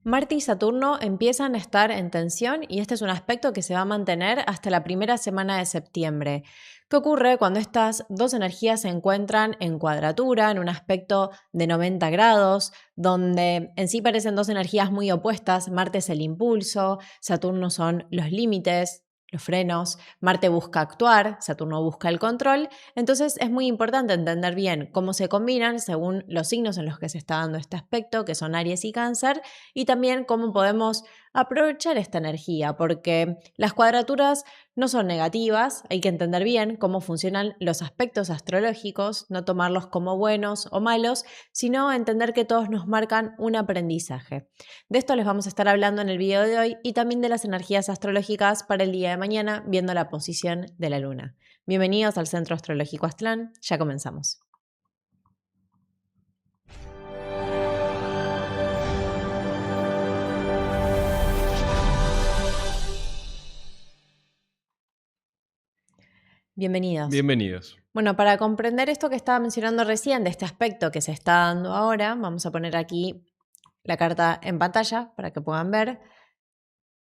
Marte y Saturno empiezan a estar en tensión y este es un aspecto que se va a mantener hasta la primera semana de septiembre. ¿Qué ocurre cuando estas dos energías se encuentran en cuadratura, en un aspecto de 90 grados, donde en sí parecen dos energías muy opuestas? Marte es el impulso, Saturno son los límites, los frenos, Marte busca actuar, Saturno busca el control. Entonces es muy importante entender bien cómo se combinan según los signos en los que se está dando este aspecto, que son Aries y Cáncer, y también cómo podemos aprovechar esta energía, porque las cuadraturas no son negativas, hay que entender bien cómo funcionan los aspectos astrológicos, no tomarlos como buenos o malos, sino entender que todos nos marcan un aprendizaje. De esto les vamos a estar hablando en el video de hoy y también de las energías astrológicas para el día de mañana, viendo la posición de la luna. Bienvenidos al Centro Astrológico Aztlán, ya comenzamos. Bienvenidos. Bienvenidos. Bueno, para comprender esto que estaba mencionando recién, de este aspecto que se está dando ahora, vamos a poner aquí la carta en pantalla para que puedan ver.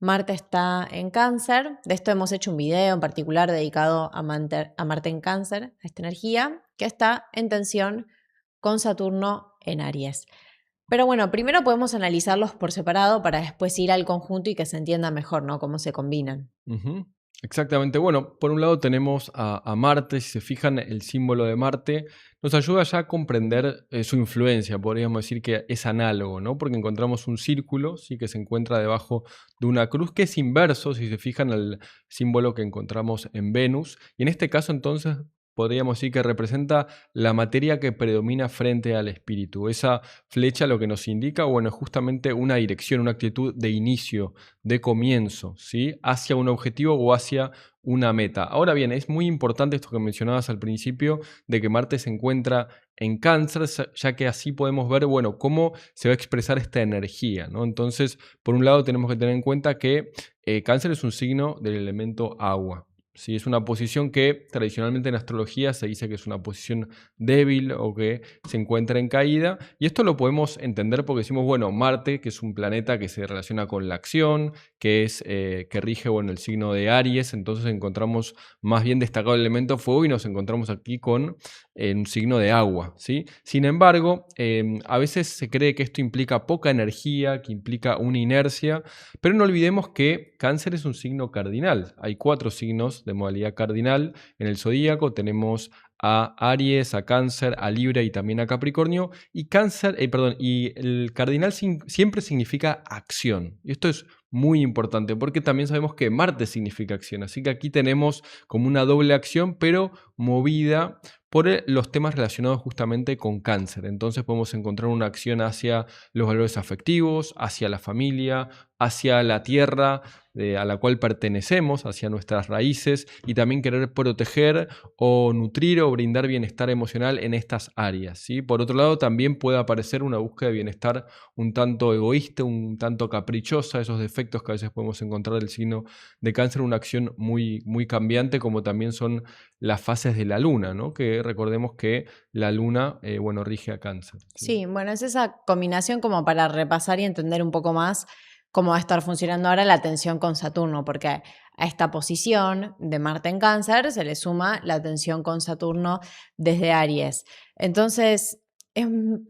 Marte está en Cáncer. De esto hemos hecho un video en particular dedicado a Marte en Cáncer, a esta energía, que está en tensión con Saturno en Aries. Pero bueno, primero podemos analizarlos por separado para después ir al conjunto y que se entienda mejor, ¿no? Cómo se combinan. Exactamente. Bueno, por un lado tenemos a Marte. Si se fijan, el símbolo de Marte nos ayuda ya a comprender su influencia. Podríamos decir que es análogo, ¿no? Porque encontramos un círculo, sí, que se encuentra debajo de una cruz, que es inverso, si se fijan, al símbolo que encontramos en Venus. Y en este caso, entonces, podríamos decir que representa la materia que predomina frente al espíritu. Esa flecha lo que nos indica, bueno, es justamente una dirección, una actitud de inicio, de comienzo, ¿sí? Hacia un objetivo o hacia una meta. Ahora bien, es muy importante esto que mencionabas al principio, de que Marte se encuentra en Cáncer, ya que así podemos ver, bueno, cómo se va a expresar esta energía, ¿no? Entonces, por un lado tenemos que tener en cuenta que Cáncer es un signo del elemento agua. Sí, es una posición que tradicionalmente en astrología se dice que es una posición débil o que se encuentra en caída, y esto lo podemos entender porque decimos, bueno, Marte, que es un planeta que se relaciona con la acción, que rige, bueno, el signo de Aries, entonces encontramos más bien destacado el elemento fuego y nos encontramos aquí con un signo de agua, ¿sí? Sin embargo, a veces se cree que esto implica poca energía, que implica una inercia, pero no olvidemos que Cáncer es un signo cardinal. Hay 4 signos de modalidad cardinal en el zodíaco. Tenemos a Aries, a Cáncer, a Libra y también a Capricornio. Y y el cardinal siempre significa acción. Y esto es muy importante porque también sabemos que Marte significa acción. Así que aquí tenemos como una doble acción, pero movida por los temas relacionados justamente con Cáncer. Entonces podemos encontrar una acción hacia los valores afectivos, hacia la familia, hacia la tierra a la cual pertenecemos, hacia nuestras raíces, y también querer proteger o nutrir o brindar bienestar emocional en estas áreas, ¿sí? Por otro lado, también puede aparecer una búsqueda de bienestar un tanto egoísta, un tanto caprichosa, esos defectos que a veces podemos encontrar del signo de Cáncer, una acción muy, muy cambiante, como también son las fases de la luna, ¿no? Que recordemos que la luna, bueno, rige a Cáncer. Sí, bueno, es esa combinación como para repasar y entender un poco más cómo va a estar funcionando ahora la tensión con Saturno, porque a esta posición de Marte en Cáncer se le suma la tensión con Saturno desde Aries. Entonces,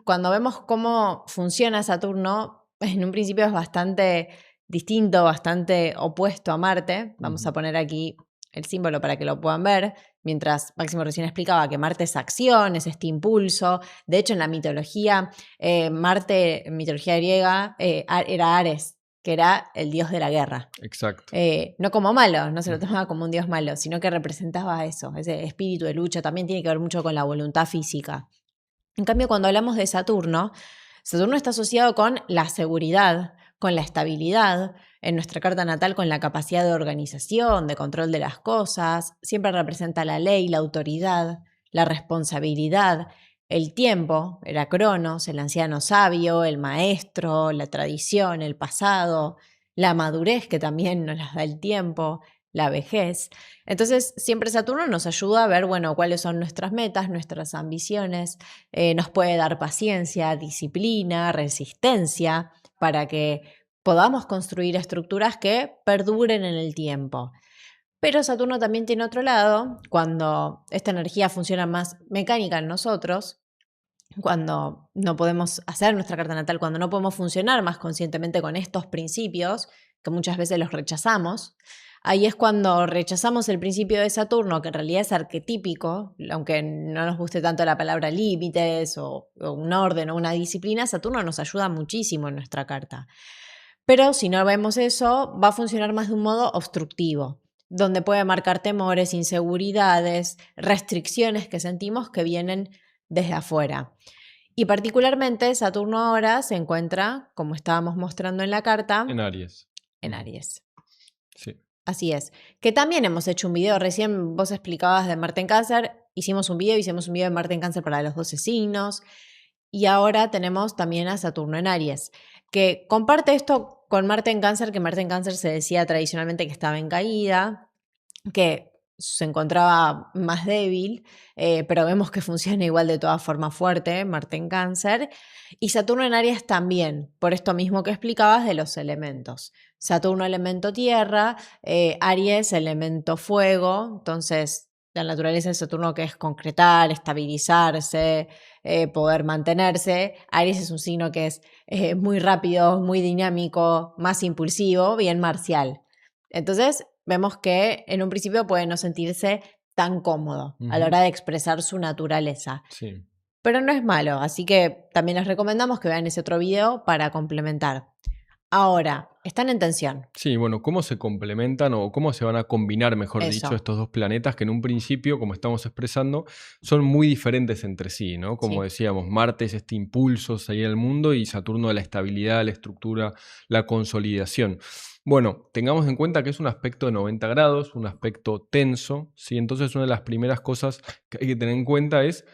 cuando vemos cómo funciona Saturno, en un principio es bastante distinto, bastante opuesto a Marte. Vamos a poner aquí el símbolo para que lo puedan ver, mientras Máximo recién explicaba que Marte es acción, es este impulso. De hecho, en la mitología, Marte, en mitología griega, era Ares, que era el dios de la guerra. Exacto. No como malo, no se lo tomaba como un dios malo, sino que representaba eso, ese espíritu de lucha. También tiene que ver mucho con la voluntad física. En cambio, cuando hablamos de Saturno, Saturno está asociado con la seguridad, con la estabilidad, en nuestra carta natal con la capacidad de organización, de control de las cosas. Siempre representa la ley, la autoridad, la responsabilidad. El tiempo, era Cronos, el anciano sabio, el maestro, la tradición, el pasado, la madurez que también nos da el tiempo, la vejez. Entonces, siempre Saturno nos ayuda a ver, bueno, cuáles son nuestras metas, nuestras ambiciones, nos puede dar paciencia, disciplina, resistencia, para que podamos construir estructuras que perduren en el tiempo. Pero Saturno también tiene otro lado, cuando esta energía funciona más mecánica en nosotros, cuando no podemos hacer nuestra carta natal, cuando no podemos funcionar más conscientemente con estos principios, que muchas veces los rechazamos, ahí es cuando rechazamos el principio de Saturno, que en realidad es arquetípico, aunque no nos guste tanto la palabra límites o un orden o una disciplina, Saturno nos ayuda muchísimo en nuestra carta. Pero si no vemos eso, va a funcionar más de un modo obstructivo, donde puede marcar temores, inseguridades, restricciones que sentimos que vienen desde afuera. Y particularmente Saturno ahora se encuentra, como estábamos mostrando en la carta, En Aries. en Aries. Sí. Así es. Que también hemos hecho un video, recién vos explicabas de Marte en Cáncer, hicimos un video de Marte en Cáncer para los 12 signos, y ahora tenemos también a Saturno en Aries, que comparte esto con Marte en Cáncer, que Marte en Cáncer se decía tradicionalmente que estaba en caída, que se encontraba más débil, pero vemos que funciona igual de todas formas fuerte, Marte en Cáncer, y Saturno en Aries también, por esto mismo que explicabas de los elementos. Saturno elemento tierra, Aries elemento fuego, entonces la naturaleza de Saturno que es concretar, estabilizarse, poder mantenerse. Aries es un signo que es muy rápido, muy dinámico, más impulsivo, bien marcial. Entonces vemos que en un principio puede no sentirse tan cómodo a la hora de expresar su naturaleza. Sí. Pero no es malo, así que también les recomendamos que vean ese otro video para complementar. Ahora, están en tensión. Sí, bueno, ¿cómo se complementan o cómo se van a combinar, mejor Eso. dicho, estos dos planetas que en un principio, como estamos expresando, son muy diferentes entre sí, ¿no? Como Sí. decíamos, Marte es este impulso salir al mundo y Saturno la estabilidad, la estructura, la consolidación. Bueno, tengamos en cuenta que es un aspecto de 90 grados, un aspecto tenso, ¿sí? Entonces una de las primeras cosas que hay que tener en cuenta es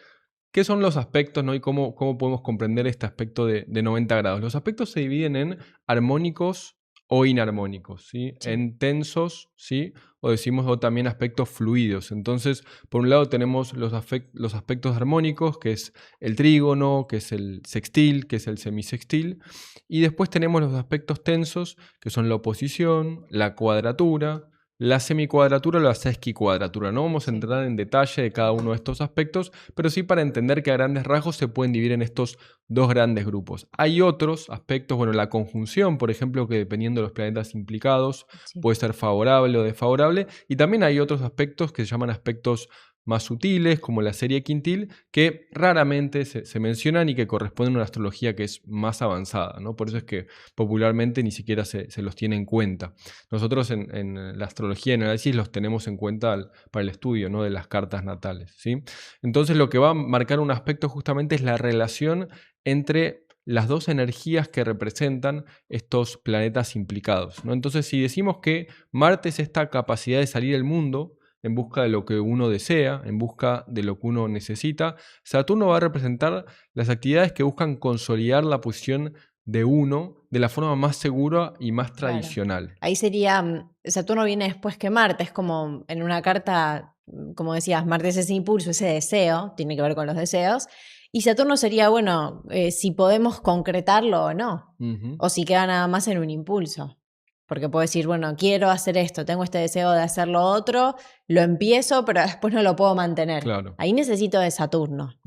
qué son los aspectos, ¿no? Y cómo podemos comprender este aspecto de 90 grados. Los aspectos se dividen en armónicos o inarmónicos, ¿sí? Sí. En tensos, ¿sí? O también aspectos fluidos. Entonces, por un lado tenemos los aspectos armónicos, que es el trígono, que es el sextil, que es el semisextil. Y después tenemos los aspectos tensos, que son la oposición, la cuadratura, la semicuadratura o la sesquicuadratura. No vamos a entrar en detalle de cada uno de estos aspectos, pero sí para entender que a grandes rasgos se pueden dividir en estos dos grandes grupos. Hay otros aspectos, bueno, la conjunción, por ejemplo, que dependiendo de los planetas implicados Sí. puede ser favorable o desfavorable, y también hay otros aspectos que se llaman aspectos más sutiles, como la serie quintil, que raramente se mencionan y que corresponden a una astrología que es más avanzada, ¿no? Por eso es que popularmente ni siquiera se los tiene en cuenta. Nosotros en la astrología y en el análisis los tenemos en cuenta para el estudio, ¿no? De las cartas natales, ¿sí? Entonces lo que va a marcar un aspecto justamente es la relación entre las dos energías que representan estos planetas implicados, ¿no? Entonces, si decimos que Marte es esta capacidad de salir al mundo en busca de lo que uno desea, en busca de lo que uno necesita, Saturno va a representar las actividades que buscan consolidar la posición de uno de la forma más segura y más tradicional. Ahí sería, Saturno viene después que Marte, es como en una carta, como decías, Marte es ese impulso, ese deseo, tiene que ver con los deseos, y Saturno sería, bueno, si podemos concretarlo o no, o si queda nada más en un impulso. Porque puedo decir, bueno, quiero hacer esto, tengo este deseo de hacer lo otro, lo empiezo, pero después no lo puedo mantener. Claro. Ahí necesito de Saturno.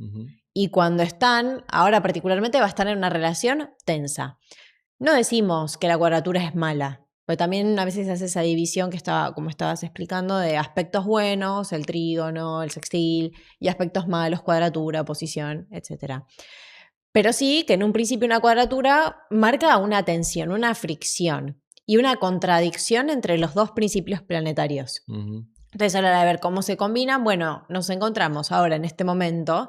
Y cuando están, ahora particularmente va a estar en una relación tensa. No decimos que la cuadratura es mala, porque también a veces se hace esa división que estaba, como estabas explicando, de aspectos buenos, el trígono, el sextil, y aspectos malos, cuadratura, posición, etc. Pero sí que en un principio una cuadratura marca una tensión, una fricción y una contradicción entre los dos principios planetarios. Entonces, a la hora de ver cómo se combinan, bueno, nos encontramos ahora en este momento,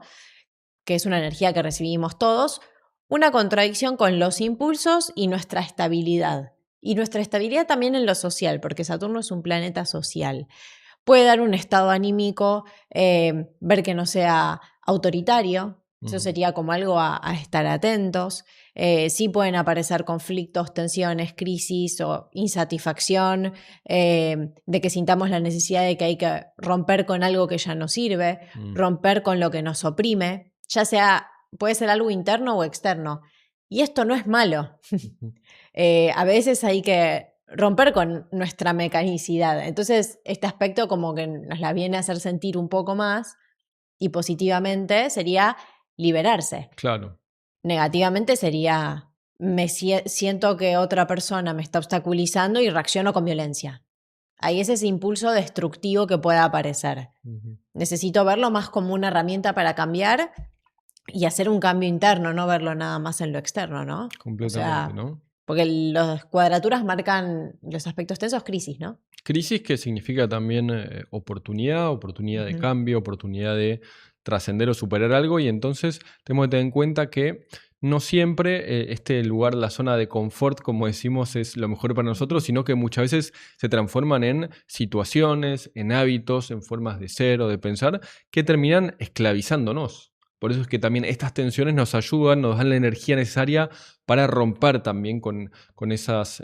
que es una energía que recibimos todos, una contradicción con los impulsos y nuestra estabilidad. Y nuestra estabilidad también en lo social, porque Saturno es un planeta social. Puede dar un estado anímico, ver que no sea autoritario, eso sería como algo a estar atentos. Sí pueden aparecer conflictos, tensiones, crisis o insatisfacción, de que sintamos la necesidad de que hay que romper con algo que ya no sirve, romper con lo que nos oprime, ya sea, puede ser algo interno o externo. Y esto no es malo. A veces hay que romper con nuestra mecanicidad. Entonces, este aspecto como que nos la viene a hacer sentir un poco más y positivamente sería liberarse. Claro. Negativamente sería, siento que otra persona me está obstaculizando y reacciono con violencia. Ahí es ese impulso destructivo que pueda aparecer. Necesito verlo más como una herramienta para cambiar y hacer un cambio interno, no verlo nada más en lo externo, ¿no? Completamente, ¿no? Porque las cuadraturas marcan los aspectos tensos, crisis, ¿no? Crisis que significa también oportunidad de cambio, oportunidad de trascender o superar algo, y entonces tenemos que tener en cuenta que no siempre este lugar, la zona de confort, como decimos, es lo mejor para nosotros, sino que muchas veces se transforman en situaciones, en hábitos, en formas de ser o de pensar que terminan esclavizándonos. Por eso es que también estas tensiones nos ayudan, nos dan la energía necesaria para romper también con esas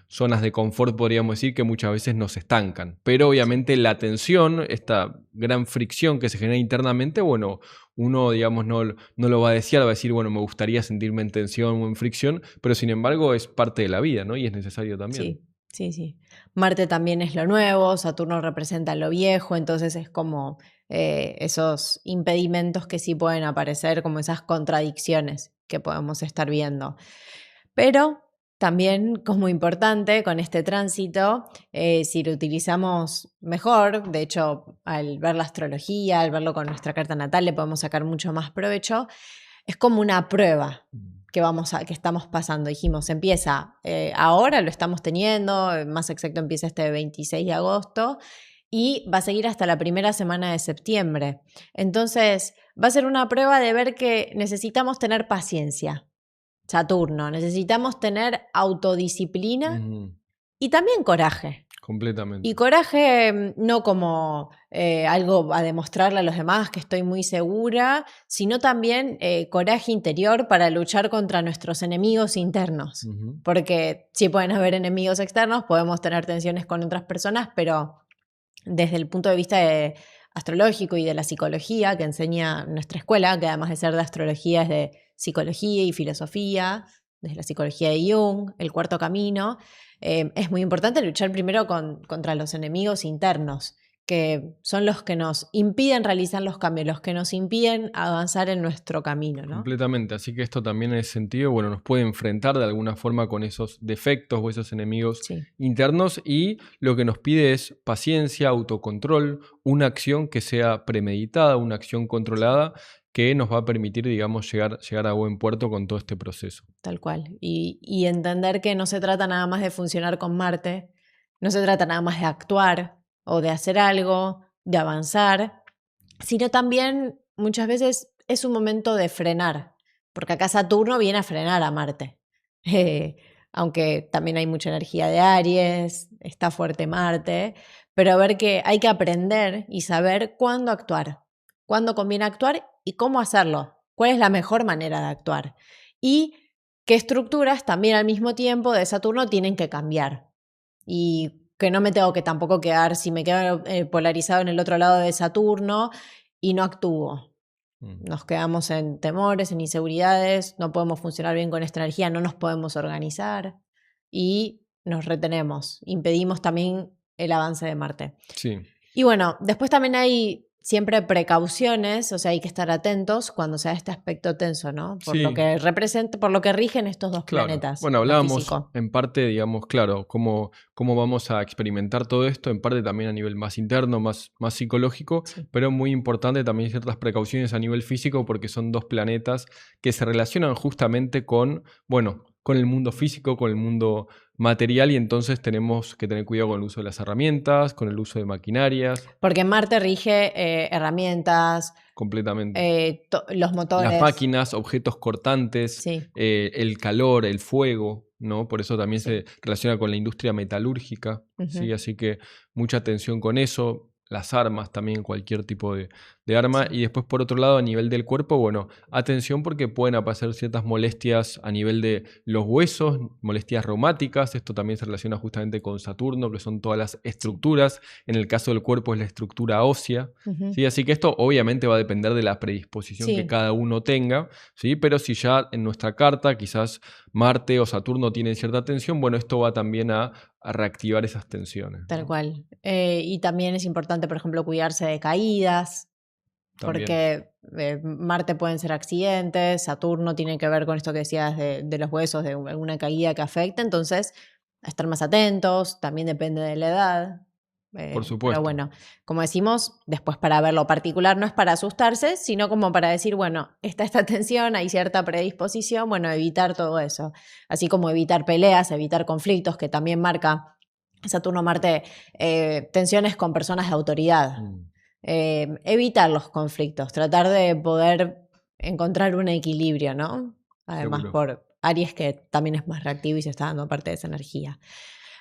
zonas de confort, podríamos decir, que muchas veces nos estancan. Pero obviamente la tensión, esta gran fricción que se genera internamente, bueno, uno, digamos, no lo va a desear, va a decir, bueno, me gustaría sentirme en tensión o en fricción, pero sin embargo es parte de la vida, ¿no? Y es necesario también. Sí. Marte también es lo nuevo, Saturno representa lo viejo, entonces es como esos impedimentos que sí pueden aparecer, como esas contradicciones que podemos estar viendo. Pero también, como importante con este tránsito, si lo utilizamos mejor, de hecho, al ver la astrología, al verlo con nuestra carta natal, le podemos sacar mucho más provecho, es como una prueba que estamos pasando. Dijimos, empieza ahora, lo estamos teniendo, más exacto empieza este 26 de agosto y va a seguir hasta la primera semana de septiembre. Entonces, va a ser una prueba de ver que necesitamos tener paciencia. Saturno, necesitamos tener autodisciplina y también coraje. Completamente. Y coraje no como algo a demostrarle a los demás que estoy muy segura, sino también coraje interior para luchar contra nuestros enemigos internos. Porque sí pueden haber enemigos externos, podemos tener tensiones con otras personas, pero desde el punto de vista astrológico y de la psicología que enseña nuestra escuela, que además de ser de astrología es de psicología y filosofía, desde la psicología de Jung, el cuarto camino, es muy importante luchar primero contra los enemigos internos, que son los que nos impiden realizar los cambios, los que nos impiden avanzar en nuestro camino, ¿no? Completamente, así que esto también en ese sentido, bueno, nos puede enfrentar de alguna forma con esos defectos o esos enemigos internos, y lo que nos pide es paciencia, autocontrol, una acción que sea premeditada, una acción controlada que nos va a permitir, digamos, llegar a buen puerto con todo este proceso. Tal cual, y entender que no se trata nada más de funcionar con Marte, no se trata nada más de actuar o de hacer algo, de avanzar, sino también muchas veces es un momento de frenar, porque acá Saturno viene a frenar a Marte. Aunque también hay mucha energía de Aries, está fuerte Marte, pero ver que hay que aprender y saber cuándo actuar, cuándo conviene actuar y cómo hacerlo, cuál es la mejor manera de actuar y qué estructuras también al mismo tiempo de Saturno tienen que cambiar y que no me tengo que tampoco quedar, si me quedo polarizado en el otro lado de Saturno y no actúo. Nos quedamos en temores, en inseguridades, no podemos funcionar bien con esta energía, no nos podemos organizar y nos retenemos, impedimos también el avance de Marte. Sí. Y bueno, después también hay siempre precauciones, o sea, hay que estar atentos cuando sea este aspecto tenso, ¿no? Por lo que representa, por lo que rigen estos dos planetas. Bueno, hablábamos en parte, digamos, claro, cómo vamos a experimentar todo esto, en parte también a nivel más interno, más psicológico, pero muy importante también ciertas precauciones a nivel físico, porque son dos planetas que se relacionan justamente con, bueno, con el mundo físico, con el mundo material, y entonces tenemos que tener cuidado con el uso de las herramientas, con el uso de maquinarias. Porque Marte rige herramientas. Completamente. Los motores. Las máquinas, objetos cortantes, el calor, el fuego, ¿no? Por eso también se relaciona con la industria metalúrgica, ¿sí? Así que mucha atención con eso. Las armas también, cualquier tipo de de arma. Sí. Y después, por otro lado, a nivel del cuerpo, bueno, atención porque pueden aparecer ciertas molestias a nivel de los huesos, molestias reumáticas. Esto también se relaciona justamente con Saturno, que son todas las Sí. estructuras. En el caso del cuerpo es la estructura ósea. Ujú. ¿Sí? Así que esto obviamente va a depender de la predisposición que Sí, cada uno tenga, ¿sí? Pero si ya en nuestra carta quizás Marte o Saturno tienen cierta tensión, bueno, esto va también a reactivar esas tensiones, tal ¿no? cual. Y también es importante, por ejemplo, cuidarse de caídas, También, porque Marte pueden ser accidentes, Saturno tiene que ver con esto que decías de los huesos, de alguna caída que afecte, entonces estar más atentos, también depende de la edad. por Pero supuesto. bueno, como decimos, después para ver lo particular no es para asustarse, sino como para decir, bueno, está esta tensión, hay cierta predisposición, bueno, evitar todo eso. Así como evitar peleas, evitar conflictos, que también marca Saturno-Marte, tensiones con personas de autoridad. Mm, Evitar los conflictos, tratar de poder encontrar un equilibrio, ¿no? Además seguro. por Aries, que también es más reactivo y se está dando parte de esa energía.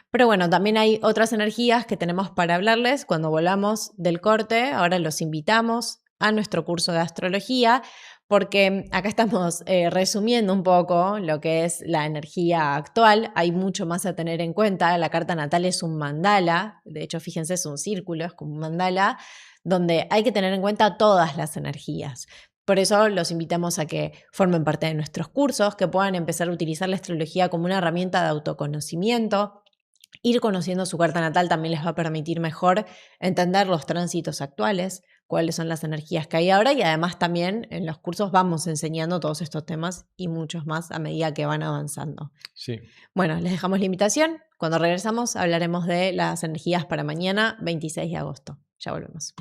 Pero bueno, también hay otras energías que tenemos para hablarles cuando volvamos del corte. Ahora los invitamos a nuestro curso de astrología, porque acá estamos resumiendo un poco lo que es la energía actual. Hay mucho más a tener en cuenta. La carta natal es un mandala, de hecho, fíjense, es un círculo, es como un mandala, donde hay que tener en cuenta todas las energías. Por eso los invitamos a que formen parte de nuestros cursos, que puedan empezar a utilizar la astrología como una herramienta de autoconocimiento. Ir conociendo su carta natal también les va a permitir mejor entender los tránsitos actuales, cuáles son las energías que hay ahora, y además también en los cursos vamos enseñando todos estos temas y muchos más a medida que van avanzando. Sí. Bueno, les dejamos la invitación. Cuando regresamos hablaremos de las energías para mañana, 26 de agosto. Ya volvemos.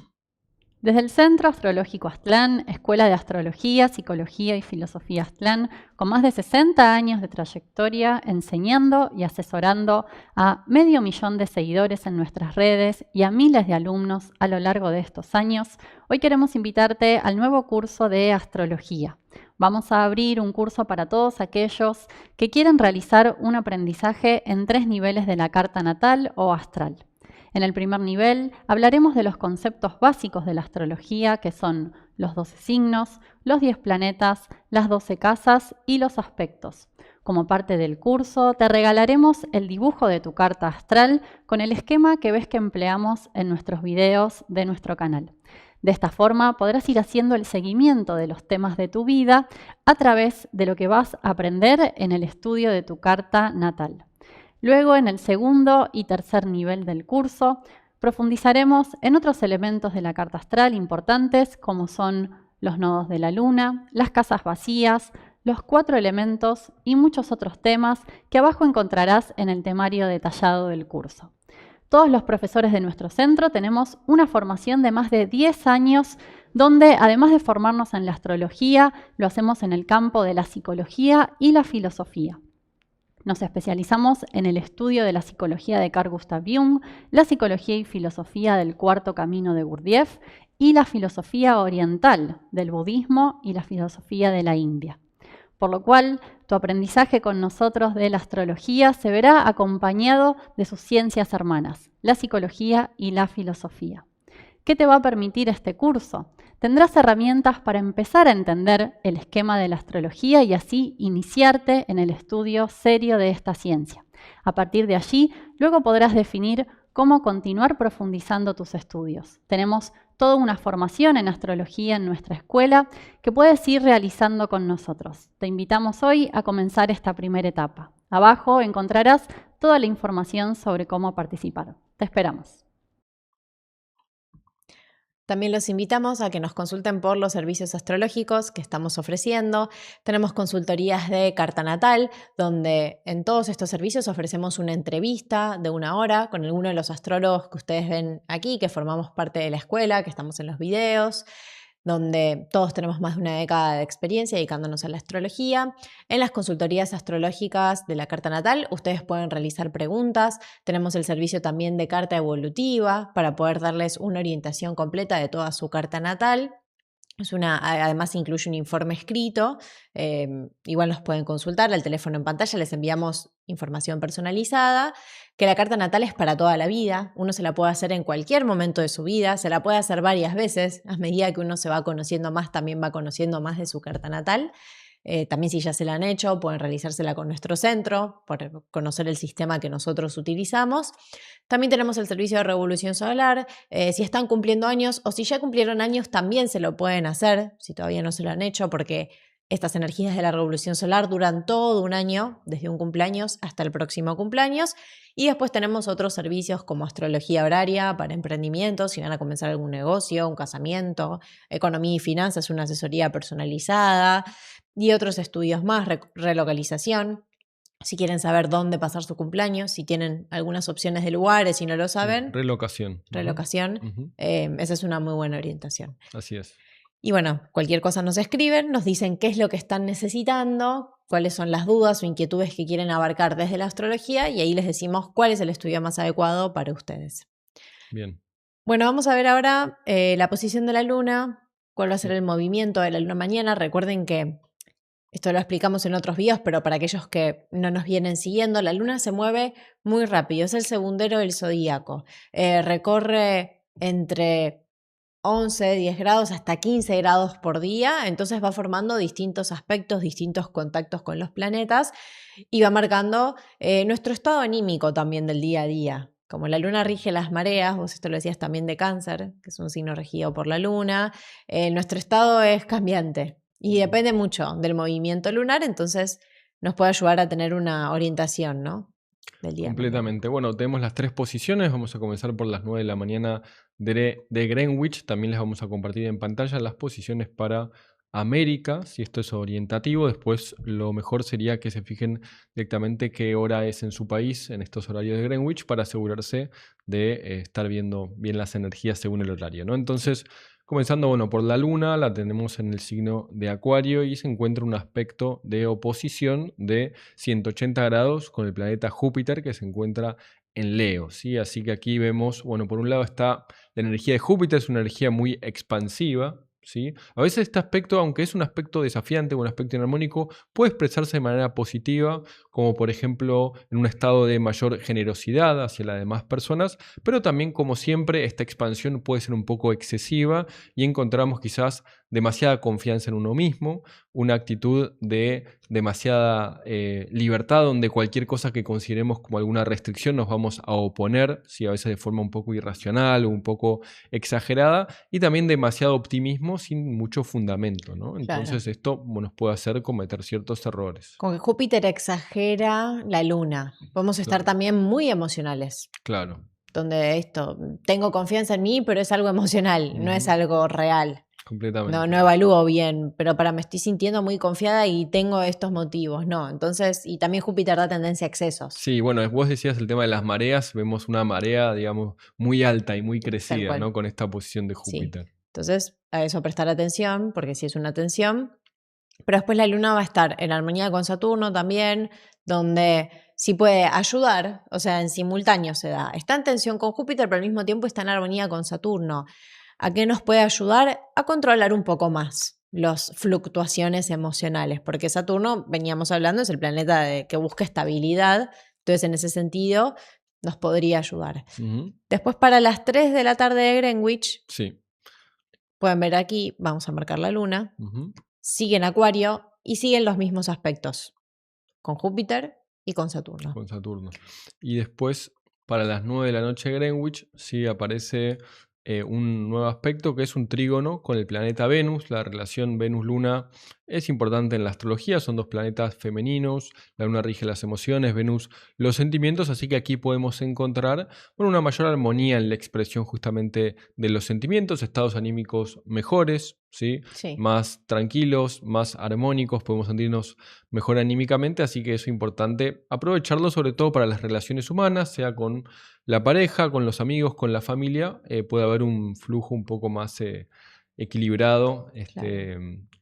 Desde el Centro Astrológico Aztlán, Escuela de Astrología, Psicología y Filosofía Aztlán, con más de 60 años de trayectoria enseñando y asesorando a 500.000 de seguidores en nuestras redes y a miles de alumnos a lo largo de estos años, hoy queremos invitarte al nuevo curso de astrología. Vamos a abrir un curso para todos aquellos que quieren realizar un aprendizaje en 3 niveles de la carta natal o astral. En el primer nivel hablaremos de los conceptos básicos de la astrología, que son los 12 signos, los 10 planetas, las 12 casas y los aspectos. Como parte del curso, te regalaremos el dibujo de tu carta astral con el esquema que ves que empleamos en nuestros videos de nuestro canal. De esta forma podrás ir haciendo el seguimiento de los temas de tu vida a través de lo que vas a aprender en el estudio de tu carta natal. Luego, en el segundo y tercer nivel del curso, profundizaremos en otros elementos de la carta astral importantes, como son los nodos de la luna, las casas vacías, los 4 elementos y muchos otros temas que abajo encontrarás en el temario detallado del curso. Todos los profesores de nuestro centro tenemos una formación de más de 10 años, donde además de formarnos en la astrología, lo hacemos en el campo de la psicología y la filosofía. Nos especializamos en el estudio de la psicología de Carl Gustav Jung, la psicología y filosofía del Cuarto Camino de Gurdjieff y la filosofía oriental del budismo y la filosofía de la India. Por lo cual, tu aprendizaje con nosotros de la astrología se verá acompañado de sus ciencias hermanas, la psicología y la filosofía. ¿Qué te va a permitir este curso? Tendrás herramientas para empezar a entender el esquema de la astrología y así iniciarte en el estudio serio de esta ciencia. A partir de allí, luego podrás definir cómo continuar profundizando tus estudios. Tenemos toda una formación en astrología en nuestra escuela que puedes ir realizando con nosotros. Te invitamos hoy a comenzar esta primera etapa. Abajo encontrarás toda la información sobre cómo participar. Te esperamos. También los invitamos a que nos consulten por los servicios astrológicos que estamos ofreciendo. Tenemos consultorías de carta natal, donde en todos estos servicios ofrecemos una entrevista de 1 hora con alguno de los astrólogos que ustedes ven aquí, que formamos parte de la escuela, que estamos en los videos, donde todos tenemos más de una década de experiencia dedicándonos a la astrología. En las consultorías astrológicas de la carta natal, ustedes pueden realizar preguntas. Tenemos el servicio también de carta evolutiva para poder darles una orientación completa de toda su carta natal. Además incluye un informe escrito, igual nos pueden consultar, al teléfono en pantalla les enviamos información personalizada, que la carta natal es para toda la vida, uno se la puede hacer en cualquier momento de su vida, se la puede hacer varias veces, a medida que uno se va conociendo más, también va conociendo más de su carta natal. También si ya se la han hecho, pueden realizársela con nuestro centro, por conocer el sistema que nosotros utilizamos. También tenemos el servicio de revolución solar. Si están cumpliendo años o si ya cumplieron años, también se lo pueden hacer, si todavía no se lo han hecho, porque estas energías de la revolución solar duran todo un año, desde un cumpleaños hasta el próximo cumpleaños. Y después tenemos otros servicios como astrología horaria para emprendimientos, si van a comenzar algún negocio, un casamiento, economía y finanzas, una asesoría personalizada y otros estudios más, relocalización. Si quieren saber dónde pasar su cumpleaños, si tienen algunas opciones de lugares y no lo saben. Relocación. Relocación. Esa es una muy buena orientación. Así es. Y bueno, cualquier cosa nos escriben, nos dicen qué es lo que están necesitando, cuáles son las dudas o inquietudes que quieren abarcar desde la astrología y ahí les decimos cuál es el estudio más adecuado para ustedes. Bien. Bueno, vamos a ver ahora la posición de la luna, cuál va a ser el movimiento de la luna mañana. Recuerden que esto lo explicamos en otros videos, pero para aquellos que no nos vienen siguiendo, la luna se mueve muy rápido, es el segundero del zodíaco. Recorre entre 11, 10 grados hasta 15 grados por día, entonces va formando distintos aspectos, distintos contactos con los planetas y va marcando nuestro estado anímico también del día a día. Como la luna rige las mareas, vos esto lo decías también de Cáncer, que es un signo regido por la luna, nuestro estado es cambiante. Y depende mucho del movimiento lunar, entonces nos puede ayudar a tener una orientación, ¿no? Del día. Completamente. Bueno, tenemos las 3 posiciones. Vamos a comenzar por las 9 de la mañana de Greenwich. También les vamos a compartir en pantalla las posiciones para América, si esto es orientativo. Después lo mejor sería que se fijen directamente qué hora es en su país, en estos horarios de Greenwich, para asegurarse de estar viendo bien las energías según el horario, ¿no? Entonces, comenzando, bueno, por la luna, la tenemos en el signo de Acuario y se encuentra un aspecto de oposición de 180 grados con el planeta Júpiter que se encuentra en Leo, ¿sí? Así que aquí vemos, bueno, por un lado está la energía de Júpiter, es una energía muy expansiva, ¿sí? A veces este aspecto, aunque es un aspecto desafiante o un aspecto inarmónico, puede expresarse de manera positiva, como por ejemplo en un estado de mayor generosidad hacia las demás personas, pero también, como siempre, esta expansión puede ser un poco excesiva y encontramos quizás demasiada confianza en uno mismo, una actitud de demasiada libertad donde cualquier cosa que consideremos como alguna restricción nos vamos a oponer, ¿sí? A veces de forma un poco irracional o un poco exagerada, y también demasiado optimismo sin mucho fundamento, ¿no? Entonces esto nos puede hacer cometer ciertos errores. Con que Júpiter exagera la luna, podemos estar también muy emocionales. Claro. Donde tengo confianza en mí, pero es algo emocional, no es algo real. Completamente. No evalúo bien, pero me estoy sintiendo muy confiada y tengo estos motivos, ¿no? Entonces, y también Júpiter da tendencia a excesos. Sí, bueno, vos decías el tema de las mareas, vemos una marea, digamos, muy alta y muy crecida, ¿no? Con esta posición de Júpiter. Sí. Entonces, a eso prestar atención, porque sí es una tensión. Pero después la luna va a estar en armonía con Saturno también, donde sí puede ayudar, o sea, en simultáneo se da. Está en tensión con Júpiter, pero al mismo tiempo está en armonía con Saturno. ¿A qué nos puede ayudar? A controlar un poco más las fluctuaciones emocionales, porque Saturno, veníamos hablando, es el planeta que busca estabilidad, entonces en ese sentido nos podría ayudar. Después para las 3 de la tarde de Greenwich, sí. Pueden ver aquí, vamos a marcar la luna, sigue en Acuario y siguen los mismos aspectos, con Júpiter y con Saturno. Con Saturno. Y después, para las 9 de la noche de Greenwich, sí aparece un nuevo aspecto que es un trígono con el planeta Venus. La relación Venus-Luna es importante en la astrología, son dos planetas femeninos, la Luna rige las emociones, Venus los sentimientos, así que aquí podemos encontrar una mayor armonía en la expresión justamente de los sentimientos, estados anímicos mejores, ¿sí? Sí. Más tranquilos, más armónicos, podemos sentirnos mejor anímicamente, así que es importante aprovecharlo sobre todo para las relaciones humanas, sea con la pareja, con los amigos, con la familia, puede haber un flujo un poco más equilibrado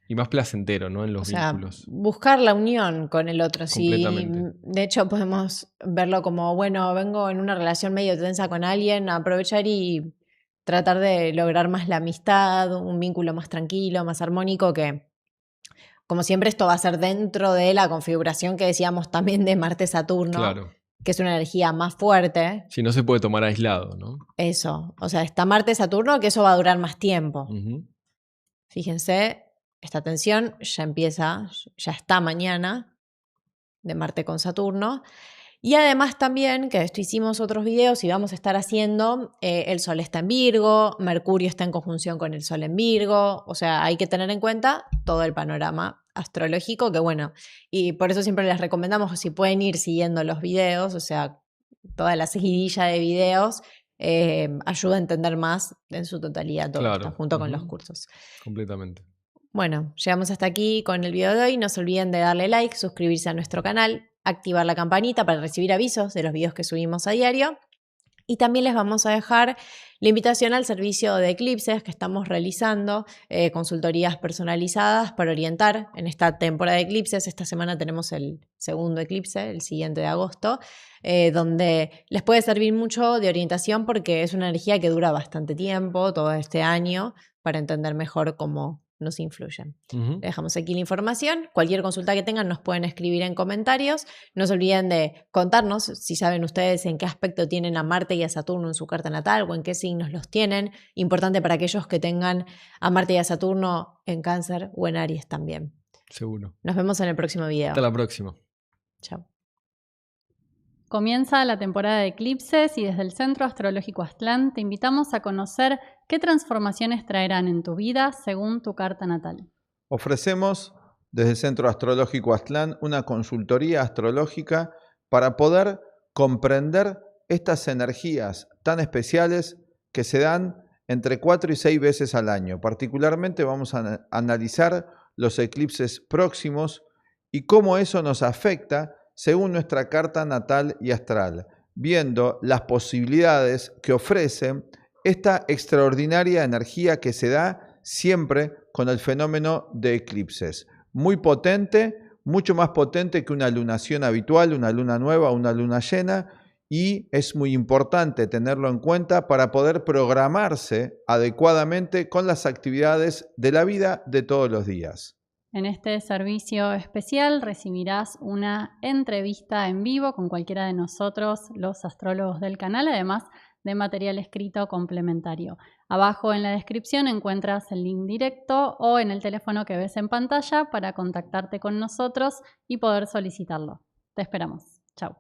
y más placentero, ¿no? En los vínculos. Buscar la unión con el otro. Sí, Completamente. de hecho, podemos verlo como, bueno, vengo en una relación medio tensa con alguien, aprovechar y tratar de lograr más la amistad, un vínculo más tranquilo, más armónico, que como siempre esto va a ser dentro de la configuración que decíamos también de Marte-Saturno, Claro. que es una energía más fuerte. Si no se puede tomar aislado, ¿no? Eso, o sea, está Marte-Saturno, que eso va a durar más tiempo. Ujú. Fíjense, esta tensión ya empieza, ya está mañana, de Marte con Saturno. Y además también, que esto hicimos otros videos y vamos a estar haciendo, el Sol está en Virgo, Mercurio está en conjunción con el Sol en Virgo, o sea, hay que tener en cuenta todo el panorama astrológico, que bueno, y por eso siempre les recomendamos que si pueden ir siguiendo los videos, o sea, toda la seguidilla de videos, ayuda a entender más en su totalidad todo Claro. esto, junto con los Ujú. cursos. Completamente. Bueno, llegamos hasta aquí con el video de hoy. No se olviden de darle like, suscribirse a nuestro canal, activar la campanita para recibir avisos de los videos que subimos a diario. Y también les vamos a dejar la invitación al servicio de eclipses que estamos realizando, consultorías personalizadas para orientar en esta temporada de eclipses. Esta semana tenemos el segundo eclipse, el siguiente de agosto, donde les puede servir mucho de orientación porque es una energía que dura bastante tiempo, todo este año, para entender mejor cómo nos influyen. Ujú. Les dejamos aquí la información. Cualquier consulta que tengan nos pueden escribir en comentarios. No se olviden de contarnos si saben ustedes en qué aspecto tienen a Marte y a Saturno en su carta natal o en qué signos los tienen. Importante para aquellos que tengan a Marte y a Saturno en Cáncer o en Aries también. Seguro. Nos vemos en el próximo video. Hasta la próxima. Chao. Comienza la temporada de eclipses y desde el Centro Astrológico Aztlán te invitamos a conocer qué transformaciones traerán en tu vida según tu carta natal. Ofrecemos desde el Centro Astrológico Aztlán una consultoría astrológica para poder comprender estas energías tan especiales que se dan entre 4 y 6 veces al año. Particularmente vamos a analizar los eclipses próximos y cómo eso nos afecta según nuestra carta natal y astral, viendo las posibilidades que ofrece esta extraordinaria energía que se da siempre con el fenómeno de eclipses. Muy potente, mucho más potente que una lunación habitual, una luna nueva, una luna llena, y es muy importante tenerlo en cuenta para poder programarse adecuadamente con las actividades de la vida de todos los días. En este servicio especial recibirás una entrevista en vivo con cualquiera de nosotros, los astrólogos del canal, además de material escrito complementario. Abajo en la descripción encuentras el link directo o en el teléfono que ves en pantalla para contactarte con nosotros y poder solicitarlo. Te esperamos. Chao.